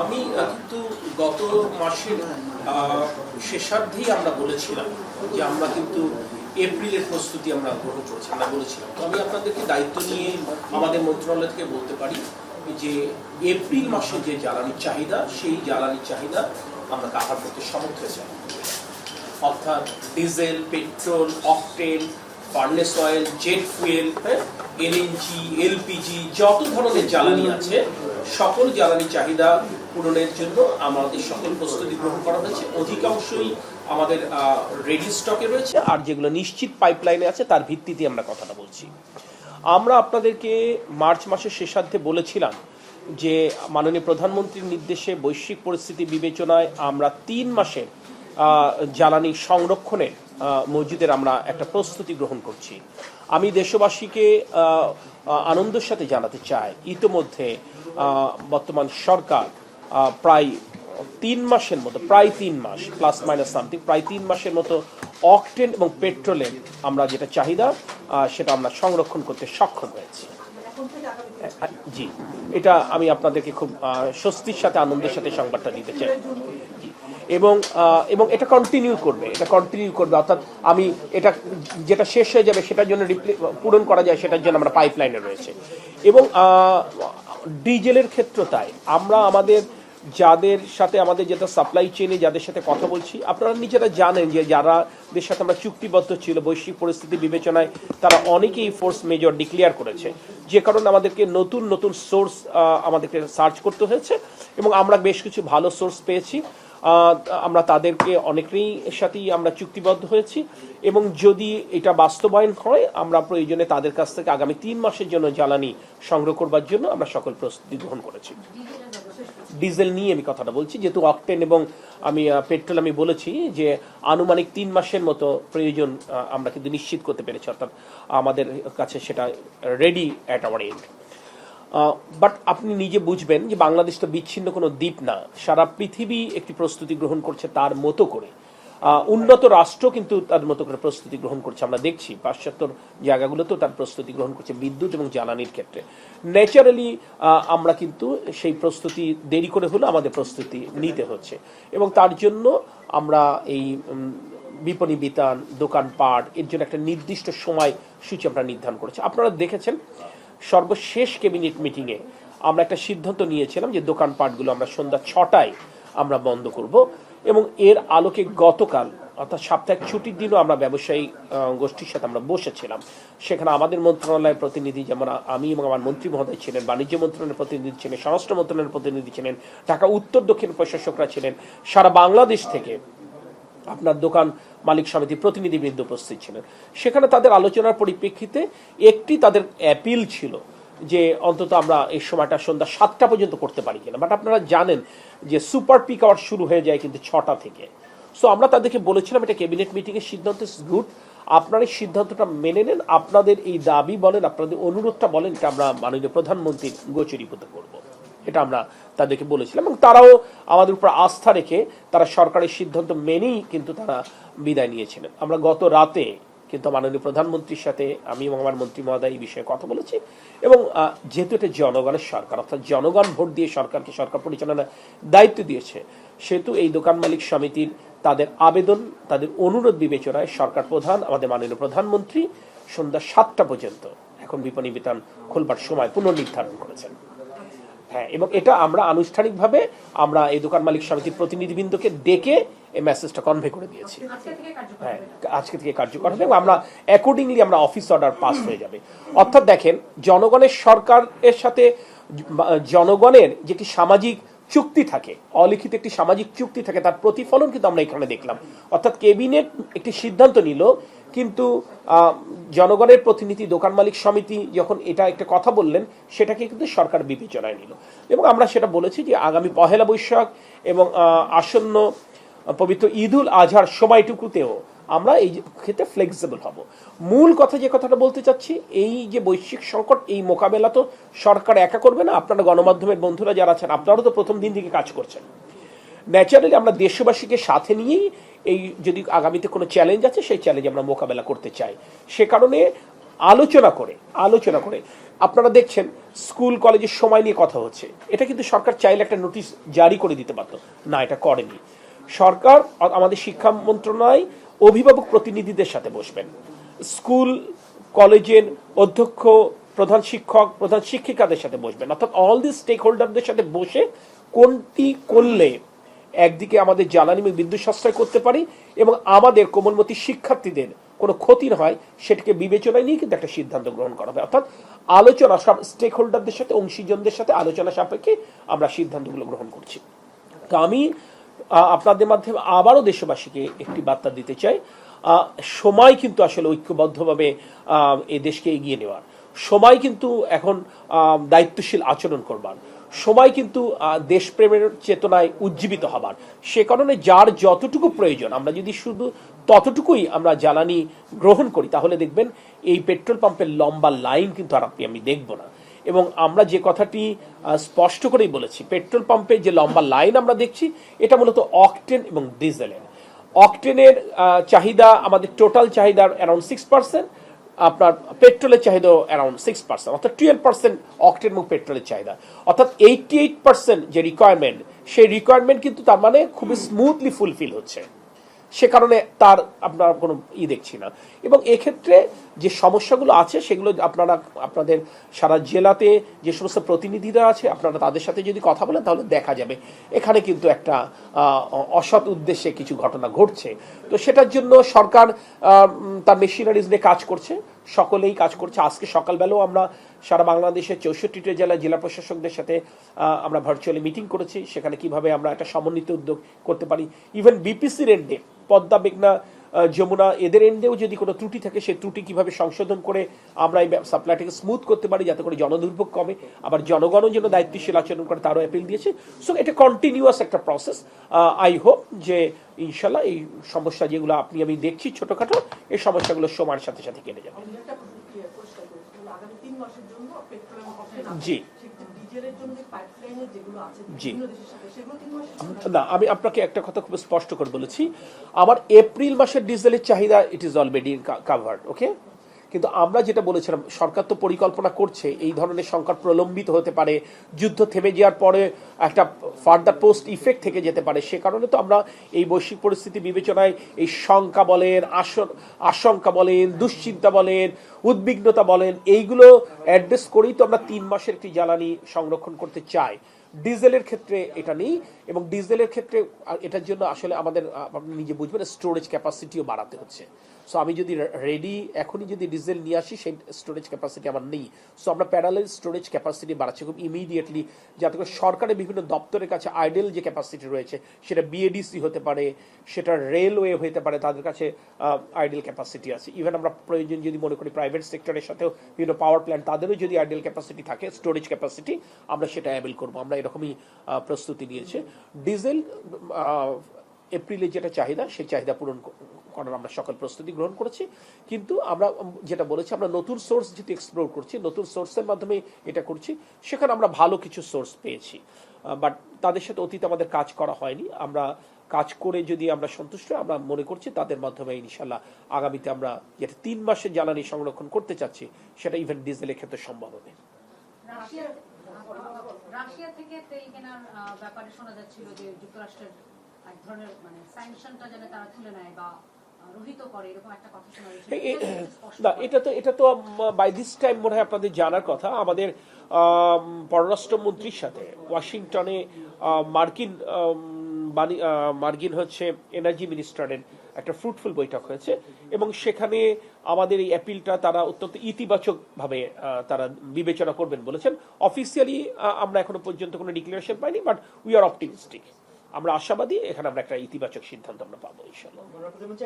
আমি কিন্তু গত মাসের শেষার্ধেই আমরা বলেছিলাম যে আমরা কিন্তু এপ্রিলের প্রস্তুতি আমরা গ্রহণ করছি, আমরা বলেছিলাম। তো আমি আপনাদেরকে দায়িত্ব নিয়ে আমাদের মন্ত্রণালয় থেকে বলতে পারি যে এপ্রিল মাসে যে জ্বালানির চাহিদা, সেই জ্বালানির চাহিদা আমরা কাভার করতে সমর্থ হয়েছি। অর্থাৎ diesel, petrol, octane, furnace oil, jet fuel, LNG, LPG, যত ধরনের জ্বালানি আছে সকল জ্বালানি চাহিদা পূরণের জন্য আমাদের সকল প্রস্তুতি গ্রহণ করা হয়েছে। অধিকাংশই আমাদের রেডি স্টকে রয়েছে, আর যেগুলো নিশ্চিত পাইপলাইনে আছে তার ভিত্তিতে আমরা কথাটা বলছি। আমরা আপনাদেরকে মার্চ মাসের শেষার্ধে বলেছিলাম যে মাননীয় প্রধানমন্ত্রীর নির্দেশে বৈশ্বিক পরিস্থিতি বিবেচনায় আমরা 3 মাসের জ্বালানি সংরক্ষণের মজুদের আমরা একটা প্রস্তুতি গ্রহণ করছি। আমি দেশবাসীকে আনন্দের সাথে জানাতে চাই, ইতোমধ্যে বর্তমান সরকার প্রায় 3 মাসের মতো, প্রায় 3 মাস প্লাস মাইনাস সামথিং, প্রায় 3 মাসের মতো অকটেন এবং পেট্রোলের আমরা যেটা চাহিদা সেটা আমরা সংরক্ষণ করতে সক্ষম হয়েছি। জি, এটা আমি আপনাদেরকে খুব স্বস্তির সাথে আনন্দের সাথে সংবাদটা দিতে চাই। এবং এটা কন্টিনিউ করবে, অর্থাৎ আমি এটা যেটা শেষ হয়ে যাবে সেটার জন্য পূরণ করা যায় সেটার জন্য আমরা পাইপলাইনে রয়েছে। এবং ডিজেলের ক্ষেত্রে তাই আমরা আমাদের যাদের সাথে আমাদের যেটা সাপ্লাই চেইনে যাদের সাথে কথা বলছি, আপনারা নিজেরা জানেন যে যারাদের সাথে আমরা চুক্তিবদ্ধ ছিল বৈশ্বিক পরিস্থিতি বিবেচনায় তারা অনেকেই ফোর্স মেজর ডিক্লেয়ার করেছে, যে কারণে আমাদেরকে নতুন নতুন সোর্স আমাদেরকে সার্চ করতে হয়েছে এবং আমরা বেশ কিছু ভালো সোর্স পেয়েছি। আমরা তাদেরকে অনেকেরই সাথেই আমরা চুক্তিবদ্ধ হয়েছি এবং যদি এটা বাস্তবায়ন হয় আমরা প্রয়োজনে তাদের কাছ থেকে আগামী 3 মাসের জন্য জ্বালানি সংগ্রহ করবার জন্য আমরা সকল প্রস্তুতি গ্রহণ করেছি। ডিজেল নিয়ে আমি কথাটা বলছি, যেহেতু অকটেন এবং আমি পেট্রোল আমি বলেছি যে আনুমানিক 3 মাসের মতো প্রয়োজন আমরা কিন্তু নিশ্চিত করতে পেরেছি, অর্থাৎ আমাদের কাছে সেটা ready at our end. But আপনি নিজে বুঝবেন যে বাংলাদেশ তো বিচ্ছিন্ন কোনো দ্বীপ না, সারা পৃথিবী একটি প্রস্তুতি গ্রহণ করছে তার মতো করে। উন্নত রাষ্ট্র কিন্তু তার মতো করে প্রস্তুতি গ্রহণ করছে, আমরা দেখছি পাশ্চাত্যর জায়গাগুলোতেও তার প্রস্তুতি গ্রহণ করছে বিদ্যুৎ এবং জ্বালানির ক্ষেত্রে। ন্যাচারালি আমরা কিন্তু সেই প্রস্তুতি দেরি করে হলেও আমাদের প্রস্তুতি নিতে হচ্ছে এবং তার জন্য আমরা এই বিপণী বিতান, দোকানপাট এর জন্য একটা নির্দিষ্ট সময় সূচি আমরা নির্ধারণ করেছি। আপনারা দেখেছেন সর্বশেষ ক্যাবিনেট মিটিংয়ে আমরা একটা সিদ্ধান্ত নিয়েছিলাম যে দোকানপাটগুলো আমরা সন্ধ্যা 6টায় আমরা বন্ধ করব এবং এর আলোকে গতকাল অর্থাৎ সাপ্তাহিক ছুটির দিনও আমরা ব্যবসায়ী গোষ্ঠীর সাথে আমরা বসেছিলাম। সেখানে আমাদের মন্ত্রণালয়ের প্রতিনিধি যেমন আমি এবং আমার মন্ত্রী মহোদয় ছিলেন, বাণিজ্য মন্ত্রণালয়ের প্রতিনিধি ছিলেন, স্বরাষ্ট্র মন্ত্রণালয়ের প্রতিনিধি ছিলেন, ঢাকা উত্তর দক্ষিণ প্রশাসকরা ছিলেন, সারা বাংলাদেশ থেকে আপনার দোকান মালিক সমিতির প্রতিনিধিবৃন্দ উপস্থিত ছিলেন। সেখানে তাদের আলোচনার পরিপ্রেক্ষিতে একটি তাদের অ্যাপিল ছিল যে অন্তত আমরা এই সময়টা সন্ধ্যা 7টা পর্যন্ত করতে পারি কিনা। বাট আপনারা জানেন যে সুপার পিক আওয়ার শুরু হয়ে যায় কিন্তু 6টা থেকে। সো আমরা তাদেরকে বলেছিলাম এটা ক্যাবিনেট মিটিংয়ের সিদ্ধান্ত, গুড, আপনারা এই সিদ্ধান্তটা মেনে নেন, আপনাদের এই দাবি বলেন, আপনাদের অনুরোধটা বলেন, এটা আমরা মাননীয় প্রধানমন্ত্রীর গোচরীভূত করব। এটা আমরা তাদেরকে বলেছিলাম এবং তারাও আমাদের উপর আস্থা রেখে তারা সরকারের সিদ্ধান্ত মেনেই কিন্তু তারা বিদায় নিয়েছিলেন। আমরা গত রাতে কিন্তু মাননীয় প্রধানমন্ত্রীর সাথে আমি এবং আমার মন্ত্রী মহোদয় এই বিষয়ে কথা বলেছি এবং যেহেতু এটা জনগণের সরকার, অর্থাৎ জনগণ ভোট দিয়ে সরকারকে সরকার পরিচালনার দায়িত্ব দিয়েছে, সেহেতু এই দোকান মালিক সমিতির তাদের আবেদন, তাদের অনুরোধ বিবেচনায় সরকার প্রধান আমাদের মাননীয় প্রধানমন্ত্রী সন্ধ্যা 7টা পর্যন্ত এখন বিপণী বিতান খোলবার সময় পুনর্নির্ধারণ করেছেন। হ্যাঁ, এবং এটা আমরা আনুষ্ঠানিকভাবে আমরা এই দোকান মালিক সমিতির প্রতিনিধিবৃন্দকে ডেকে এই মেসেজটা কনভে করে দিয়েছি। হ্যাঁ, আজকে থেকে কার্যকর হবে এবং আমরা অ্যাকর্ডিংলি আমরা অফিস অর্ডার পাস হয়ে যাবে। অর্থাৎ দেখেন, জনগণের সরকারের সাথে জনগণের যেটি সামাজিক চুক্তি থাকে, অলিখিত একটি সামাজিক চুক্তি থাকে, তার প্রতিফলন কিন্তু আমরা এখানে দেখলাম। অর্থাৎ ক্যাবিনেট একটি সিদ্ধান্ত নিল কিন্তু জনগণের প্রতিনিধি দোকান মালিক সমিতি যখন এটা একটা কথা বললেন সেটাকে কিন্তু সরকার বিবেচনায় নিল এবং আমরা সেটা বলেছি যে আগামী পহেলা বৈশাখ এবং আসন্ন পবিত্র ঈদুল আজহার সময়টুকুতেও আমরা এই ক্ষেত্রে ফ্লেক্সিবল হব। মূল কথা যে কথাটা বলতে চাচ্ছি, এই যে বৈশ্বিক সংকট, এই মোকাবেলা তো সরকার একা করবে না, আপনারা গণমাধ্যমের বন্ধুরা যারা আছেন আপনারাও তো প্রথম দিন থেকে কাজ করছেন। ন্যাচারালি আমরা দেশবাসীকে সাথে নিয়েই এই যদি আগামীতে কোনো চ্যালেঞ্জ আছে সেই চ্যালেঞ্জ আমরা মোকাবেলা করতে চাই। সে কারণে আলোচনা করে আপনারা দেখছেন স্কুল কলেজের সময় নিয়ে কথা হচ্ছে, এটা কিন্তু সরকার চাইলে একটা নোটিশ জারি করে দিতে পারত, না এটা করেনি। সরকার আমাদের শিক্ষা মন্ত্রণালয় অভিভাবক প্রতিনিধিদের সাথে বসবেন, স্কুল কলেজের অধ্যক্ষ, প্রধান শিক্ষক, প্রধান শিক্ষিকাদের সাথে বসবেন, অর্থাৎ অল দি স্টেক হোল্ডারদের সাথে বসে কোনটি করলে একদিকে আমাদের জ্বালানি এবং বিদ্যুৎ সাশ্রয় করতে পারি এবং আমাদের কোমলমতি শিক্ষার্থীদের কোনো ক্ষতি না হয়, সেটাকে বিবেচনায় নিয়ে কিন্তু একটা সিদ্ধান্ত গ্রহণ করা হবে। অর্থাৎ আলোচনা, সব স্টেক হোল্ডারদের সাথে, অংশীজনদের সাথে আলোচনা সাপেক্ষে আমরা সিদ্ধান্তগুলো গ্রহণ করছি। তো আমি আপনাদের মাধ্যমে আবারও দেশবাসীকে একটি বার্তা দিতে চাই, সময় কিন্তু আসলে ঐক্যবদ্ধভাবে এই দেশকে এগিয়ে নেওয়ার সময়, কিন্তু এখন দায়িত্বশীল আচরণ করবার সময়, কিন্তু দেশপ্রেমের চেতনায় উজ্জীবিত হবার। সে কারণে যার যতটুকু প্রয়োজন, আমরা যদি শুধু ততটুকুই আমরা জ্বালানি গ্রহণ করি, তাহলে দেখবেন এই পেট্রোল পাম্পের লম্বা লাইন কিন্তু আর আমি দেখব না। এবং আমরা যে কথাটি স্পষ্ট করেই বলেছি, পেট্রোল পাম্পে যে লম্বা লাইন আমরা দেখছি, এটা মূলত অকটেন এবং ডিজেলের। অকটেনের চাহিদা আমাদের টোটাল চাহিদার অ্যারাউন্ড 6%, আপনার পেট্রোলের চাহিদা অ্যারাউন্ড 6%, অর্থাৎ 12% অকটেন এবং পেট্রোলের চাহিদা, অর্থাৎ 88% যে রিকোয়ারমেন্ট, সেই রিকোয়ারমেন্ট কিন্তু তার মানে খুবই স্মুথলি ফুলফিল হচ্ছে। সে কারণে তার আপনার কোনো দেখছি না। এবং এক্ষেত্রে যে সমস্যাগুলো আছে সেগুলো আপনারা আপনাদের সারা জেলাতে যে সমস্ত প্রতিনিধিরা আছে, আপনারা তাদের সাথে যদি কথা বলেন তাহলে দেখা যাবে এখানে কিন্তু একটা অসৎ উদ্দেশ্যে কিছু ঘটনা ঘটছে। তো সেটার জন্য সরকার তার মেশিনারিজ নিয়ে কাজ করছে, সকলেই কাজ করছে। আজকে সকালবেলাও আমরা সারা বাংলাদেশের 64টি জেলা জেলা প্রশাসকদের সাথে আমরা ভার্চুয়ালি মিটিং করেছি, সেখানে কিভাবে আমরা একটা সমন্বিত উদ্যোগ করতে পারি। ইভেন বিপিসির এন্ডে, পদ্মা, মেঘনা, যমুনা, এদের এন্ডেও যদি কোনো ত্রুটি থাকে, সেই ত্রুটি কিভাবে সংশোধন করে আমরা এই সাপ্লাইটাকে স্মুথ করতে পারি, যাতে করে জনদুর্ভোগ কমে, আবার জনগণও যেন দায়িত্বশীল আচরণ করে, তারও অ্যাপিল দিয়েছে। সো এটা কন্টিনিউয়াস একটা প্রসেস। আই হোপ যে ইনশাল্লাহ এই সমস্যা যেগুলো আপনি আমি দেখছি ছোটখাটো, এই সমস্যাগুলো সময়ের সাথে সাথে কেটে যাবে। জি জি, না, আমি আপনাকে একটা কথা খুব স্পষ্ট করে বলেছি, আমার এপ্রিল মাসের ডিজেলের চাহিদা ইট ইজ অলরেডি কাভার্ড, ওকে। কিন্তু আমরা যেটা বলেছিলাম, সরকার তো পরিকল্পনা করছে এই ধরনের সংকট প্রলম্বিত হতে পারে, যুদ্ধ থেমে যাওয়ার পরে একটা ফার্দার পোস্ট ইফেক্ট থেকে যেতে পারে। সে কারণে তো আমরা এই বৈশ্বিক পরিস্থিতি বিবেচনায় এই শঙ্কা বলেন, আশঙ্কা বলেন, দুশ্চিন্তা বলেন, উদ্বিগ্নতা বলেন, এইগুলো অ্যাড্রেস করেই তো আমরা 3 মাসের একটি জ্বালানি সংরক্ষণ করতে চাই। ডিজেলের ক্ষেত্রে এটা নেই, এবং ডিজেলের ক্ষেত্রে এটার জন্য আসলে আমাদের, আপনি নিজে বুঝবেন, স্টোরেজ ক্যাপাসিটিও বাড়াতে হচ্ছে। সো আমি যদি রেডি এখনই যদি ডিজেল নিয়ে আসি, সেই স্টোরেজ ক্যাপাসিটি আমার নেই। সো আমরা প্যারালাল স্টোরেজ ক্যাপাসিটি বাড়াচ্ছি খুব ইমিডিয়েটলি, যাতে করে সরকারের বিভিন্ন দপ্তরের কাছে আইডেল যে ক্যাপাসিটি রয়েছে, সেটা বিএডিসি হতে পারে, সেটা রেলওয়ে হতে পারে, তাদের কাছে আইডেল ক্যাপাসিটি আছে। ইভেন আমরা প্রয়োজন যদি মনে করি প্রাইভেট সেক্টরের সাথেও বিভিন্ন পাওয়ার প্ল্যান্ট, তাদেরও যদি আইডেল ক্যাপাসিটি থাকে, স্টোরেজ ক্যাপাসিটি, আমরা সেটা অ্যাভেল করবো। আমরা এরকমই প্রস্তুতি নিয়েছে। ডিজেল এপ্রিলে যেটা চাহিদা, সেই চাহিদা পূরণ করার আমরা সকল প্রস্তুতি গ্রহণ করেছি। কিন্তু আমরা যেটা বলেছি, আমরা নতুন সোর্স যেহেতু এক্সপ্লোর করছি, নতুন সোর্সের মাধ্যমে এটা করছি, সেখানে আমরা ভালো কিছু সোর্স পেয়েছি, বাট তাদের সাথে অতীতে আমাদের কাজ করা হয়নি। আমরা কাজ করে যদি আমরা সন্তুষ্ট, আমরা মনে করছি তাদের মাধ্যমে ইনশাল্লাহ আগামীতে আমরা যেটা 3 মাসের জ্বালানি সংরক্ষণ করতে চাচ্ছি, সেটা ইভেন ডিজেলের ক্ষেত্রে সম্ভব হবে। রাশিয়া থেকে তেল কেনার ব্যাপারে শোনা যাচ্ছিল যে যুক্তরাষ্ট্রের এক ধরনের মানে স্যাংশনটা যেন তারা তুলে নেয় বা রহিত করে, এরকম একটা কথা শোনা যাচ্ছে। না, এটা তো বাই দিস টাইম মনে হয় আপনাদের জানার কথা, আমাদের পররাষ্ট্রমন্ত্রীর সাথে ওয়াশিংটনে মার্কিন হচ্ছে এনার্জি মিনিস্টারের একটা ফ্রুটফুল বৈঠক হয়েছে, এবং সেখানে আমাদের এই অ্যাপিলটা তারা অত্যন্ত ইতিবাচকভাবে তারা বিবেচনা করবেন বলেছেন। অফিসিয়ালি আমরা এখনো পর্যন্ত কোনো ডিক্লারেশন পাইনি, বাট উই আর অপটিমিস্টিক। আমরা আশাবাদী এখানে আমরা একটা ইতিবাচক সিদ্ধান্ত আমরা পাবো ইনশাআল্লাহ।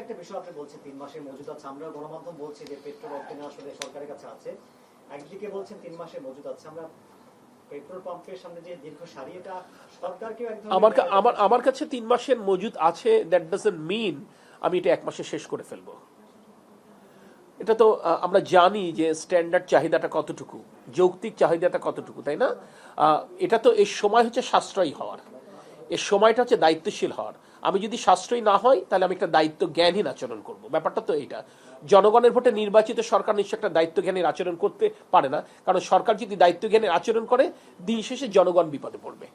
একটা বিষয় আপনি বলছেন 3 মাসের মজুদ আছে, আমরা গণমাধ্যম বলছি যে পেট্রোল অকটেন আসলে সরকারের কাছে আছে, একদিকে বলছেন 3 মাসের মজুদ আছে। আমরা পেট্রোল পাম্পের সামনে যে দীর্ঘ সারি, এটা সরকারকে আমার কাছে 3 মাসের মজুদ আছে, দ্যাট ডাজন্ট মিন আমি এটা 1 মাসে শেষ করে ফেলবো। এটা তো আমরা জানি যে স্ট্যান্ডার্ড চাহিদাটা কতটুকু, যৌক্তিক চাহিদাটা কতটুকু, তাই না? এটা তো এই সময় হচ্ছে সাশ্রয়ী হওয়ার, এর সময়টা হচ্ছে দায়িত্বশীল হওয়ার। আমি যদি সাশ্রয়ী না হয়, তাহলে আমি একটা দায়িত্ব জ্ঞানহীন আচরণ করব, ব্যাপারটা তো এইটা। জনগণের ভোটে নির্বাচিত সরকার নিশ্চয় একটা দায়িত্বজ্ঞানের আচরণ করতে পারে না, কারণ সরকার যদি দায়িত্বজ্ঞানের আচরণ করে দিন শেষে জনগণ বিপদে পড়বে।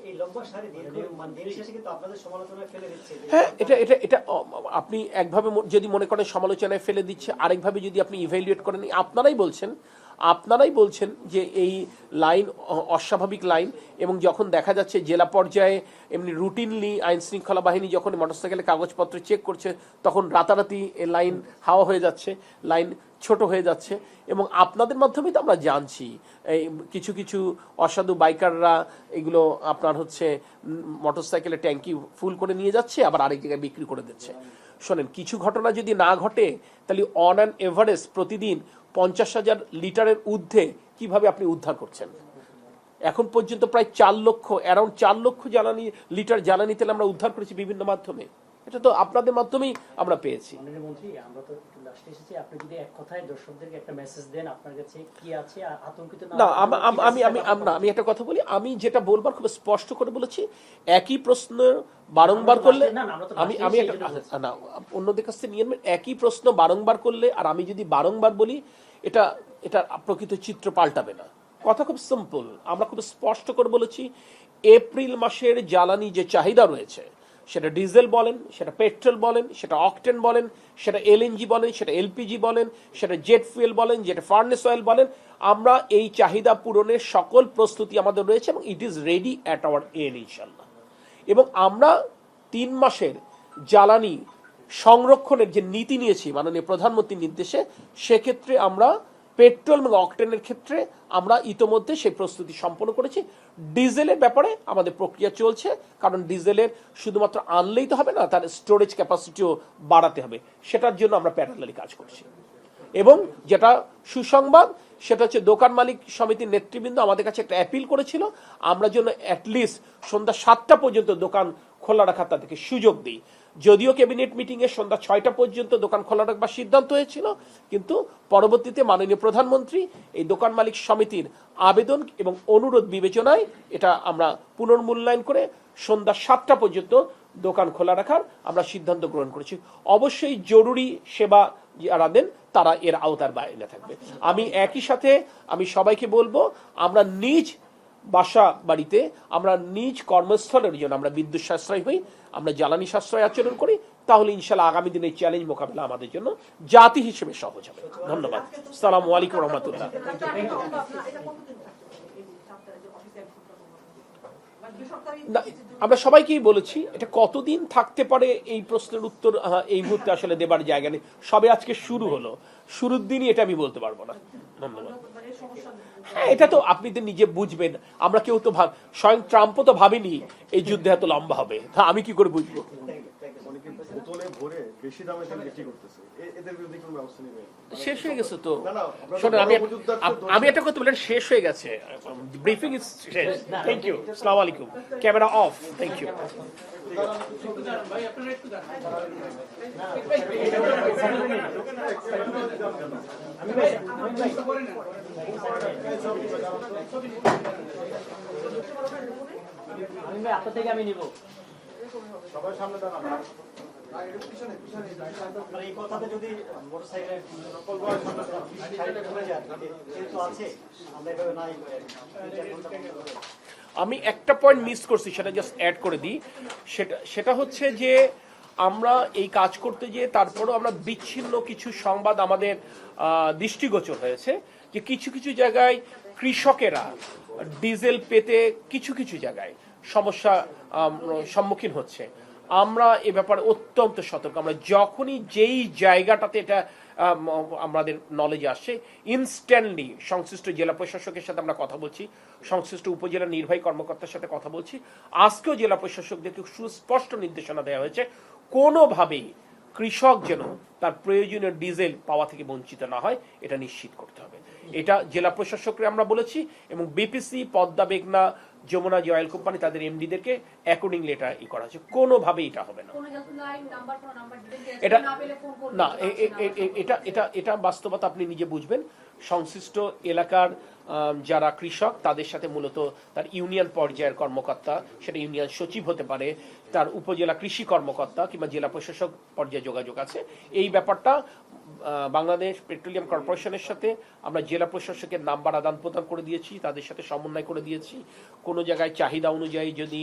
এই লম্বা সারি দীর্ঘ মানে দিন শেষে কিন্তু আপনাদের সমালোচনায় ফেলে দিচ্ছে যে হ্যাঁ, এটা আপনি একভাবে যদি মনে করেন সমালোচনায় ফেলে দিচ্ছে, আরেকভাবে যদি আপনি ইভ্যালুয়েট করেন, আপনারাই বলছেন যে এই লাইন অস্বাভাবিক লাইন, এবং যখন দেখা যাচ্ছে জেলা পর্যায়ে এমনি রুটিনলি আইন শৃঙ্খলা বাহিনী যখন মোটরসাইকেলের কাগজপত্র চেক করছে তখন রাতারাতি লাইন হাওয়া হয়ে যাচ্ছে, লাইন ছোট হয়ে যাচ্ছে, এবং আপনাদের মাধ্যমেই তো আমরা জানছি এই কিছু কিছু অসাধু বাইকাররা এগুলো আপনার হচ্ছে মোটরসাইকেলের ট্যাঙ্কি ফুল করে নিয়ে যাচ্ছে, আবার আরেক জায়গায় বিক্রি করে দিচ্ছে। শোনেন, কিছু ঘটনা যদি না ঘটে তাহলে অন অ্যান এভারেজ প্রতিদিন 50,000 লিটারের ঊর্ধ্বে কিভাবে আপনি উদ্ধার করছেন? এখন পর্যন্ত প্রায় 4 লক্ষ, অ্যারাউন্ড 4 লক্ষ লিটার জ্বালানি তেল আমরা উদ্ধার করেছি বিভিন্ন মাধ্যমে। এটা তো আপনাদের মাধ্যমেই আমরা পেয়েছি। মাননীয় মন্ত্রী, আমরা তো একটু লাস্টে এসেছি, আপনি যদি এক কথায় দর্শকদেরকে একটা মেসেজ দেন আপনার কাছে কি আছে, আর আতঙ্কিত না, আমি একটা কথা বলি, আমি যেটা বলবার খুব স্পষ্ট করে বলেছি, একই প্রশ্ন বারংবার করলে আমি না অন্যদের কাছ থেকে নিয়ে নেবেন, একই প্রশ্ন বারংবার করলে আর আমি যদি বারংবার বলি এটা প্রকৃত চিত্র পাল্টাবে না। কথা খুব সিম্পল, আমরা খুব স্পষ্ট করে বলেছি এপ্রিল মাসের জ্বালানি যে চাহিদা রয়েছে, সেটা ডিজেল বলেন, সেটা পেট্রোল বলেন, সেটা অকটেন বলেন, সেটা এলএনজি বলেন, সেটা এলপিজি বলেন, সেটা জেট ফুয়েল বলেন, যেটা ফার্নেস অয়েল বলেন, আমরা এই চাহিদা পূরণের সকল প্রস্তুতি আমাদের রয়েছে এবং it is ready at our end ইনশাল্লাহ। এবং আমরা 3 মাসের জ্বালানি সংরক্ষণের যে নীতি নিয়েছি মাননীয় প্রধানমন্ত্রীর নির্দেশে, সেক্ষেত্রে আমরা পেট্রোল এবং অকটেনের ক্ষেত্রে আমরা ইতোমধ্যে সেই প্রস্তুতি সম্পন্ন করেছি। ডিজেলের ব্যাপারে আমাদের প্রক্রিয়া চলছে, কারণ ডিজেলের শুধুমাত্র আনলেই তো হবে না, তার স্টোরেজ ক্যাপাসিটিও বাড়াতে হবে, সেটার জন্য আমরা প্যারালালি কাজ করছি। এবং যেটা সুসংবাদ সেটা হচ্ছে দোকান মালিক সমিতির নেতৃবৃন্দ আমাদের কাছে একটা অ্যাপিল করেছিল, আমরা যেন অ্যাটলিস্ট সন্ধ্যা 7টা পর্যন্ত দোকান খোলা রাখার তাদেরকে সুযোগ দিই। যদিও ক্যাবিনেট মিটিংয়ে সন্ধ্যা 6টা পর্যন্ত দোকান খোলা রাখবার সিদ্ধান্ত হয়েছিল, কিন্তু পরবর্তীতে মাননীয় প্রধানমন্ত্রী এই দোকান মালিক সমিতির আবেদন এবং অনুরোধ বিবেচনায় এটা আমরা পুনর্মূল্যায়ন করে সন্ধ্যা 7টা পর্যন্ত দোকান খোলা রাখার আমরা সিদ্ধান্ত গ্রহণ করেছি। অবশ্যই জরুরি সেবা যারা দেন তারা এর আওতার বাইরে থাকবে। আমি একই সাথে আমি সবাইকে বলবো, আমরা নিজ বাসা বাড়িতে, আমরা নিজ কর্মস্থলের জন্য আমরা বিদ্যুৎ সাশ্রয় হই, আমরা জ্বালানি সাশ্রয় আচরণ করি, তাহলে ইনশাল্লাহ আগামী দিনে চ্যালেঞ্জ মোকাবেলা আমাদের জন্য জাতি হিসেবে সহজ হবে। ধন্যবাদ। আসসালামু আলাইকুম রহমতুল্লাহ। আমরা সবাইকেই বলেছি এটা কতদিন থাকতে পারে এই প্রশ্নের উত্তর এই মুহূর্তে আসলে দেবার জায়গা নেই, সবে আজকে শুরু হলো, শুরুর দিনই এটা আমি বলতে পারবো না। ধন্যবাদ। হ্যাঁ, এটা তো আপনি তো নিজে বুঝবেন, আমরা কেউ তো স্বয়ং ট্রাম্পও তো ভাবিনি এই যুদ্ধে এত লম্বা হবে, তা আমি কি করে বুঝবো? শেষ হয়ে গেছে তো। শোনেন, আমি একটা কথা বলেন, শেষ হয়ে গেছে, ব্রিফিং ইজ শেষ। থ্যাংক ইউ, আসসালামু আলাইকুম, ক্যামেরা অফ, থ্যাংক ইউ। আপনার থেকে আমি নিব সবার সামনে দাঁড়ান। এই কথাতে যদি মোটরসাইকেলের আমি একটা পয়েন্ট মিস করছি, সেটা জাস্ট অ্যাড করে দিই। সেটা হচ্ছে যে আমরা এই কাজ করতে গিয়ে তারপরেও আমরা বিচ্ছিন্ন কিছু সংবাদ আমাদের দৃষ্টিগোচর হয়েছে, যে কিছু কিছু জায়গায় কৃষকেরা ডিজেল পেতে কিছু কিছু জায়গায় সমস্যা সম্মুখীন হচ্ছে। আমরা এ ব্যাপারে অত্যন্ত সতর্ক। আমরা যখনই যেই জায়গাটাতে এটা আমাদের নলেজে আসছে, ইনস্ট্যান্টলি সংশ্লিষ্ট জেলা প্রশাসকের সাথে আমরা কথা বলছি, সংশ্লিষ্ট উপজেলা নির্বাহী কর্মকর্তার সাথে কথা বলছি। আজকেও জেলা প্রশাসকদেরকে সুস্পষ্ট নির্দেশনা দেওয়া হয়েছে, কোনোভাবেই কৃষক যেন তার প্রয়োজনীয় ডিজেল পাওয়া থেকে বঞ্চিত না হয়, এটা নিশ্চিত করতে হবে। এটা জেলা প্রশাসককে আমরা বলেছি, এবং বিপিসি, পদ্মা, মেঘনা, যমুনা যে অয়েল কোম্পানি তাদের এমডিদেরকে অ্যাকর্ডিংলি এটা করা হচ্ছে। কোনোভাবেই এটা হবে না। এটা না, এটা বাস্তবতা আপনি নিজে বুঝবেন। সংশ্লিষ্ট এলাকার যারা কৃষক তাদের সাথে মূলত তার ইউনিয়ন পর্যায়ের কর্মকর্তা, সেটা ইউনিয়ন সচিব হতে পারে, তার উপজেলা কৃষি কর্মকর্তা কিংবা জেলা প্রশাসক পর্যায়ে যোগাযোগ আছে। এই ব্যাপারটা বাংলাদেশ পেট্রোলিয়াম কর্পোরেশনের সাথে আমরা জেলা প্রশাসকের নাম্বার আদান প্রদান করে দিয়েছি, তাদের সাথে সমন্বয় করে দিয়েছি। কোনো জায়গায় চাহিদা অনুযায়ী যদি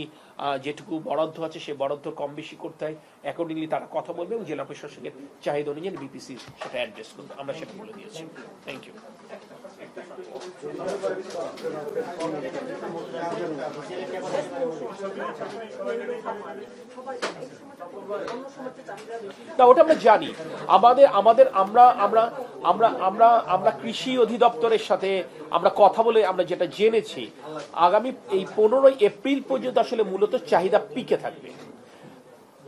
যেটুকু বরাদ্দ আছে সে বরাদ্দ কম বেশি করতে হয়, অ্যাকর্ডিংলি তারা কথা বলবে এবং জেলা প্রশাসকের চাহিদা অনুযায়ী বিপিসি সেটা অ্যাড্রেস করবে, আমরা সেটা বলে দিয়েছি। Thank you. না, ওটা আমরা জানি। আমাদের আমাদের আমরা আমরা আমরা আমরা আমরা কৃষি অধিদপ্তরের সাথে আমরা কথা বলে আমরা যেটা জেনেছি, আগামী এই 15 এপ্রিল পর্যন্ত আসলে মূলত চাহিদা পিকে থাকবে।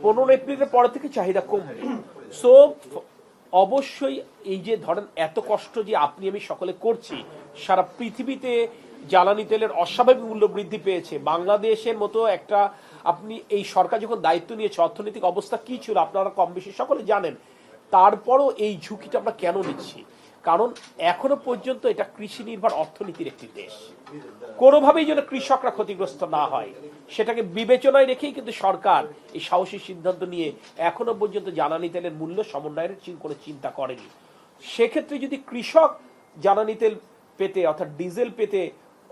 15 এপ্রিলের পর থেকে চাহিদা কমবে। সো অবশ্যই এই যে ধরেন এত কষ্ট যে আপনি আমি সকলে করছি, সারা পৃথিবীতে জ্বালানি তেলের অস্বাভাবিক মূল্য বৃদ্ধি পেয়েছে। বাংলাদেশের মতো একটা, আপনি এই সরকার যখন দায়িত্ব নিয়েছে, অর্থনৈতিক অবস্থা কি ছিল আপনারা কম বেশি সকলে জানেন। তারপরও এই ঝুঁকিটা আমরা কেন নিচ্ছি? কারণ এখনো পর্যন্ত এটা কৃষি নির্ভর অর্থনীতির একটি দেশ। কোনোভাবেই যেন কৃষকরা ক্ষতিগ্রস্ত না হয় সেটাকে বিবেচনায় রেখেই কিন্তু সরকার এই সাহসী সিদ্ধান্ত নিয়ে এখনো পর্যন্ত জ্বালানি তেলের মূল্য সমন্বয়ের কোনো চিন্তা করেনি। সেক্ষেত্রে যদি কৃষক জ্বালানি তেল পেতে অর্থাৎ ডিজেল পেতে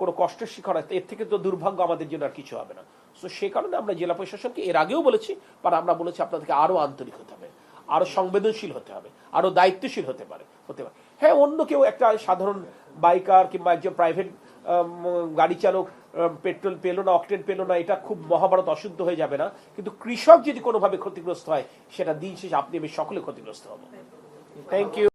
কোনো কষ্টের শিকার হয়, এর থেকে তো দুর্ভাগ্য আমাদের জন্য আর কিছু হবে না। সো সে কারণে আমরা জেলা প্রশাসনকে এর আগেও বলেছি, বা আমরা বলেছি আপনাদেরকে আরো আন্তরিক হতে হবে, আরো সংবেদনশীল হতে হবে, আরো দায়িত্বশীল হতে পারে। হ্যাঁ, অন্য কেউ একটা সাধারণ বাইকার কিংবা একজন প্রাইভেট গাড়ি চালক পেট্রোল পেলো না, অকটেন পেলো না, এটা খুব মহাভারত অশুদ্ধ হয়ে যাবে না। কিন্তু কৃষক যদি কোনোভাবে ক্ষতিগ্রস্ত হয়, সেটা দিন শেষে আপনি আমি সকলে ক্ষতিগ্রস্ত হবো। Thank you.